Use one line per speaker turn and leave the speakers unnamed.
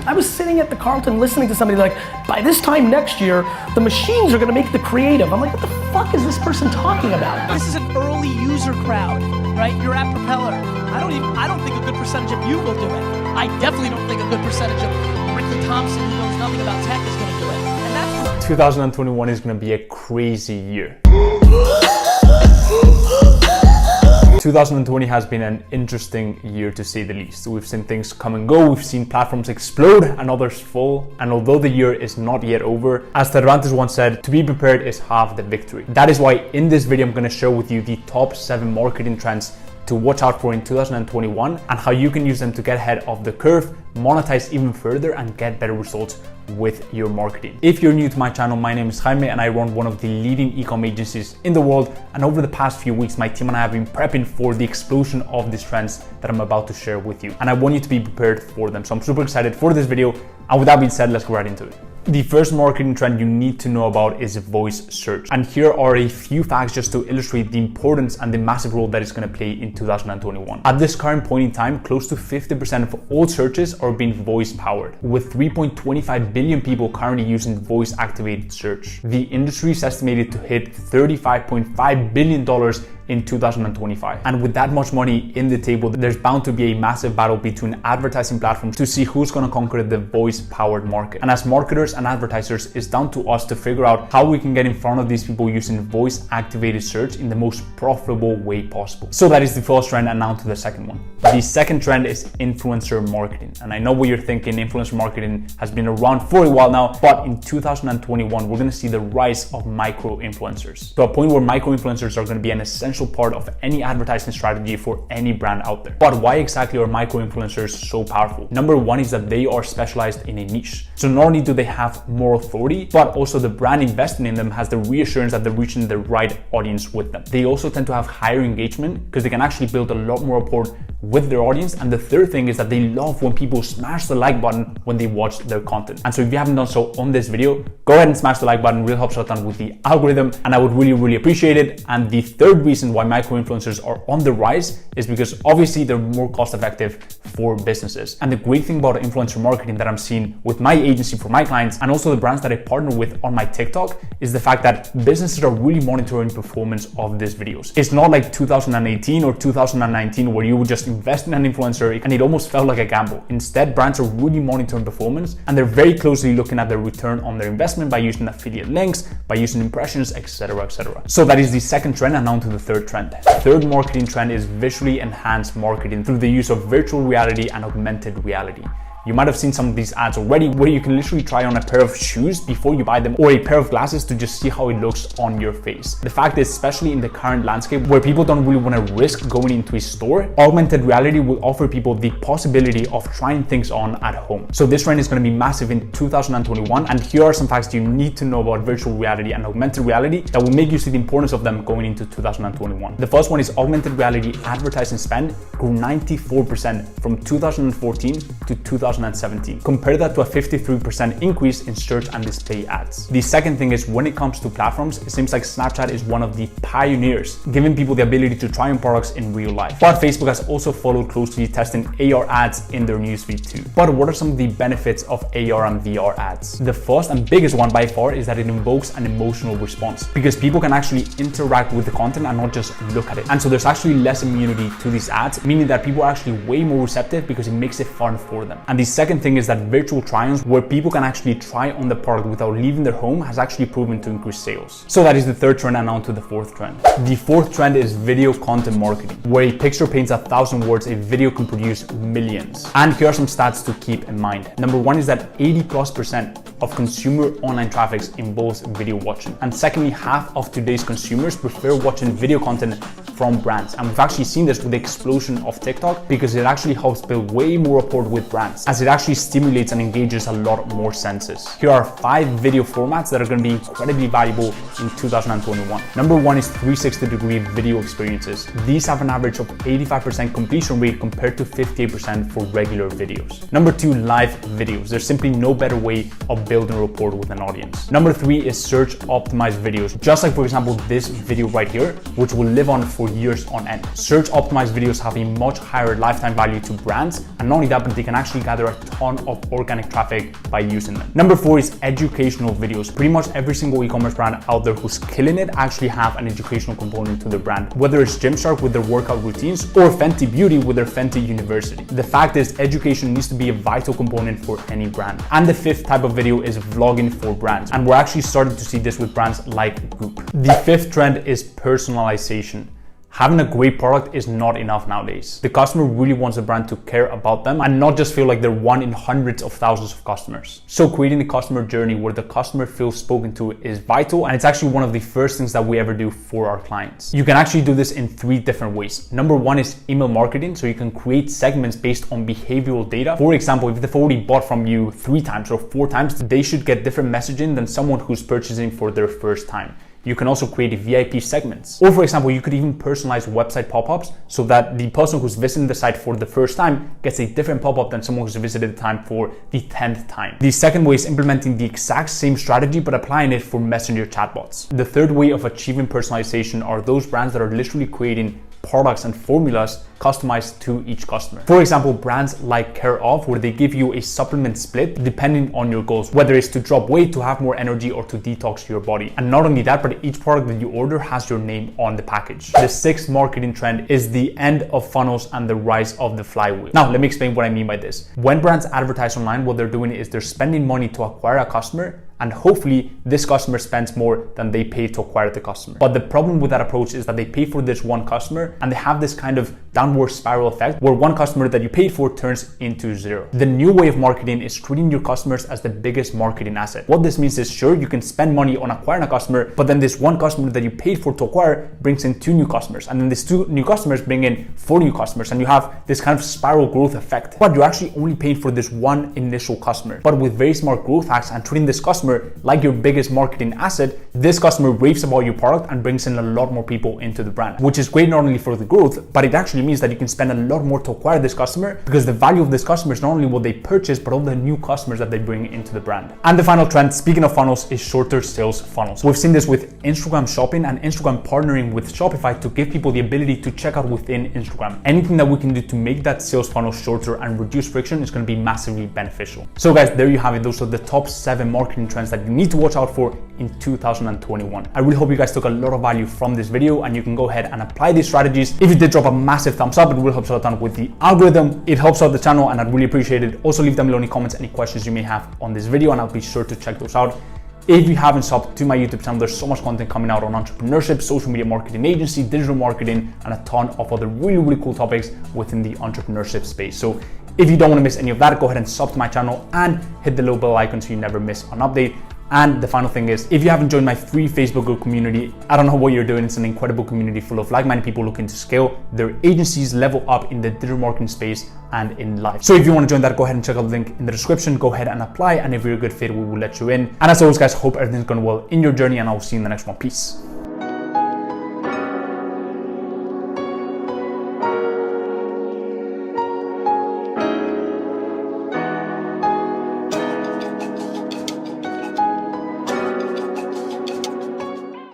I was sitting at the Carlton listening to somebody like, by this time next year, the machines are gonna make the creative. I'm like, what the fuck is this person talking about?
This is an early user crowd, right? You're at Propeller. I don't think a good percentage of you will do it. I definitely don't think a good percentage of Ricky Thompson, who knows nothing about tech, is gonna do it. And that's
2021 is gonna be a crazy year. 2020 has been an interesting year to say the least. We've seen things come and go, we've seen platforms explode and others fall, and although the year is not yet over, as Cervantes once said, to be prepared is half the victory. That is why in this video I'm going to share with you the top 7 marketing trends to watch out for in 2021 and how you can use them to get ahead of the curve, monetize even further, and get better results with your marketing. If you're new to my channel, my name is Jaime and I run one of the leading e-com agencies in the world, and over the past few weeks my team and I have been prepping for the explosion of these trends that I'm about to share with you, and I want you to be prepared for them. So I'm super excited for this video, and with that being said, let's go right into it. The first marketing trend you need to know about is voice search. And here are a few facts just to illustrate the importance and the massive role that it's going to play in 2021. At this current point in time, close to 50% of all searches are being voice powered, with 3.25 billion people currently using voice activated search. The industry is estimated to hit $35.5 billion in 2025. And with that much money in the table, there's bound to be a massive battle between advertising platforms to see who's gonna conquer the voice-powered market. And as marketers and advertisers, it's down to us to figure out how we can get in front of these people using voice-activated search in the most profitable way possible. So that is the first trend, and now to the second one. The second trend is influencer marketing. And I know what you're thinking, influencer marketing has been around for a while now, but in 2021, we're gonna see the rise of micro-influencers, to a point where micro-influencers are gonna be an essential part of any advertising strategy for any brand out there. But why exactly are micro-influencers so powerful? Number one is that they are specialized in a niche. So not only do they have more authority, but also the brand investing in them has the reassurance that they're reaching the right audience with them. They also tend to have higher engagement because they can actually build a lot more rapport with their audience. And the third thing is that they love when people smash the like button when they watch their content. And so if you haven't done so on this video, go ahead and smash the like button. It really helps out with the algorithm, and I would really appreciate it. And the third reason why micro-influencers are on the rise is because obviously they're more cost effective for businesses. And the great thing about influencer marketing that I'm seeing with my agency for my clients, and also the brands that I partner with on my TikTok, is the fact that businesses are really monitoring performance of these videos. It's not like 2018 or 2019 where you would just invest in an influencer and it almost felt like a gamble. Instead, brands are really monitoring performance, and they're very closely looking at their return on their investment by using affiliate links, by using impressions, etc. So that is the second trend, and now to the third trend. Third marketing trend is visually enhanced marketing through the use of virtual reality and augmented reality. You might have seen some of these ads already where you can literally try on a pair of shoes before you buy them, or a pair of glasses to just see how it looks on your face. The fact is, especially in the current landscape where people don't really want to risk going into a store, augmented reality will offer people the possibility of trying things on at home. So this trend is going to be massive in 2021, and here are some facts you need to know about virtual reality and augmented reality that will make you see the importance of them going into 2021. The first one is augmented reality advertising spend grew 94% from 2014 to 2017. Compare that to a 53% increase in search and display ads. The second thing is, when it comes to platforms, it seems like Snapchat is one of the pioneers, giving people the ability to try on products in real life. But Facebook has also followed closely, testing AR ads in their newsfeed too. But what are some of the benefits of AR and VR ads? The first and biggest one by far is that it invokes an emotional response, because people can actually interact with the content and not just look at it. And so there's actually less immunity to these ads, meaning that people are actually way more receptive because it makes it fun for them. And the second thing is that virtual try-ons, where people can actually try on the product without leaving their home, has actually proven to increase sales. So that is the third trend, and now to the fourth trend. The fourth trend is video content marketing, where a picture paints 1,000 words, a video can produce millions. And here are some stats to keep in mind. Number one is that 80+% of consumer online traffic involves video watching. And secondly, half of today's consumers prefer watching video content from brands. And we've actually seen this with the explosion of TikTok, because it actually helps build way more rapport with brands, as it actually stimulates and engages a lot more senses. Here are 5 video formats that are going to be incredibly valuable in 2021. Number one is 360-degree video experiences. These have an average of 85% completion rate compared to 58% for regular videos. Number two, live videos. There's simply no better way of building rapport with an audience. Number three is search optimized videos. Just like, for example, this video right here, which will live on for years on end. Search optimized videos have a much higher lifetime value to brands, and not only that, but they can actually gather gather a ton of organic traffic by using them. Number 4 is educational videos. Pretty much every single e-commerce brand out there who's killing it actually have an educational component to their brand, whether it's Gymshark with their workout routines or Fenty Beauty with their Fenty University. The fact is, education needs to be a vital component for any brand. And the 5th type of video is vlogging for brands, and we're actually starting to see this with brands like Goop. The 5th trend is personalization. Having a great product is not enough nowadays. The customer really wants a brand to care about them and not just feel like they're one in hundreds of thousands of customers. So creating a customer journey where the customer feels spoken to is vital, and it's actually one of the first things that we ever do for our clients. You can actually do this in 3 different ways. Number 1 is email marketing, so you can create segments based on behavioral data. For example, if they've already bought from you 3 times or 4 times, they should get different messaging than someone who's purchasing for their first time. You can also create VIP segments. Or for example, you could even personalize website pop-ups so that the person who's visiting the site for the first time gets a different pop-up than someone who's visited the time for the 10th time. The second way is implementing the exact same strategy but applying it for messenger chatbots. The third way of achieving personalization are those brands that are literally creating products and formulas customized to each customer. For example, brands like Care Of, where they give you a supplement split depending on your goals, whether it's to drop weight, to have more energy, or to detox your body. And not only that, but each product that you order has your name on the package. The 6th marketing trend is the end of funnels and the rise of the flywheel. Now, let me explain what I mean by this. When brands advertise online, what they're doing is they're spending money to acquire a customer, and hopefully this customer spends more than they pay to acquire the customer. But the problem with that approach is that they pay for this one customer and they have this kind of downward spiral effect where one customer that you paid for turns into 0. The new way of marketing is treating your customers as the biggest marketing asset. What this means is, sure, you can spend money on acquiring a customer, but then this one customer that you paid for to acquire brings in 2 new customers, and then these 2 new customers bring in 4 new customers, and you have this kind of spiral growth effect. But you're actually only paying for this one initial customer. But with very smart growth hacks and treating this customer like your biggest marketing asset, this customer raves about your product and brings in a lot more people into the brand, which is great not only for the growth, but it actually means that you can spend a lot more to acquire this customer, because the value of this customer is not only what they purchase, but all the new customers that they bring into the brand. And the final trend, speaking of funnels, is shorter sales funnels. We've seen this with Instagram shopping and Instagram partnering with Shopify to give people the ability to check out within Instagram. Anything that we can do to make that sales funnel shorter and reduce friction is going to be massively beneficial. So guys, there you have it. Those are the top 7 marketing trends that you need to watch out for in 2021. I really hope you guys took a lot of value from this video and you can go ahead and apply these strategies. If you did, drop a massive thumbs up. It will help us out a ton with the algorithm. It helps out the channel and I'd really appreciate it. Also leave them below in the comments any questions you may have on this video and I'll be sure to check those out. If you haven't subbed to my YouTube channel, there's so much content coming out on entrepreneurship, social media marketing agency, digital marketing, and a ton of other really cool topics within the entrepreneurship space. So if you don't want to miss any of that, go ahead and sub to my channel and hit the little bell icon so you never miss an update. And the final thing is, if you haven't joined my free Facebook group community, I don't know what you're doing. It's an incredible community full of like-minded people looking to scale their agencies, level up in the digital marketing space and in life. So if you want to join that, go ahead and check out the link in the description. Go ahead and apply. And if you're a good fit, we will let you in. And as always, guys, hope everything's going well in your journey and I will see you in the next one. Peace.